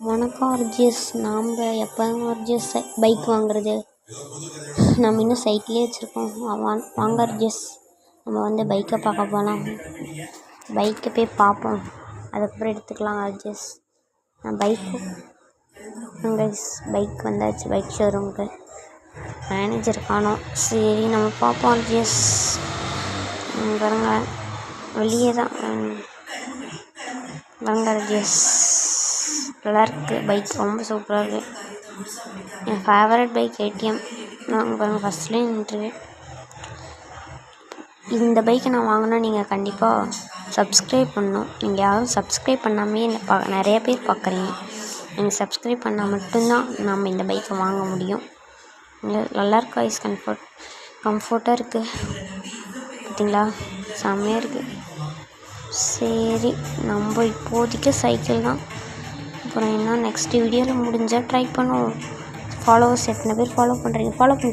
வணக்கம் ஆர்ஜிஎஸ். நாம் எப்போ ஆர்ஜிஎஸ் பைக் வாங்குறது? நம்ம இன்னும் சைக்கிளே வச்சுருக்கோம். வாங்க ஆர்ஜிஎஸ், நம்ம பைக்கை பார்க்க போகலாம். பைக்கை போய் பார்ப்போம், அதுக்கப்புறம் எடுத்துக்கலாம் ஆர்ஜிஎஸ். நான் பைக் வந்தாச்சு. பைக் ஷோரூமுக்கு மேனேஜர் காணோம். சரி, நம்ம பார்ப்போம் ஆர்ஜிஎஸ். பாருங்க, வெளியே தான் வாங்க ஆர்ஜிஎஸ். நல்லா இருக்குது பைக், ரொம்ப சூப்பராக இருக்குது. என் ஃபேவரட் பைக் KTM. நான் பாருங்கள், ஃபஸ்ட்லேயே நின்றுருவேன். இந்த பைக்கை நான் வாங்கினா நீங்கள் கண்டிப்பாக சப்ஸ்கிரைப் பண்ணணும். நீங்கள் யாரும் சப்ஸ்கிரைப் பண்ணாமே நிறைய பேர் பார்க்குறீங்க. நீங்கள் சப்ஸ்கிரைப் பண்ணால் மட்டும்தான் நம்ம இந்த பைக்கை வாங்க முடியும். நல்லாயிருக்கு, வாய்ஸ் கம்ஃபர்ட்டாக இருக்குது. பார்த்தீங்களா, செம்மையாக இருக்குது. சரி, நம்ம இப்போதைக்கு சைக்கிள் தான். அப்புறம் என்ன, நெக்ஸ்ட் வீடியோவில் முடிஞ்சால் ட்ரை பண்ணுவோம். ஃபாலோவர்ஸ் எத்தனை பேர் ஃபாலோ பண்ணுறீங்க? ஃபாலோ பண்ணி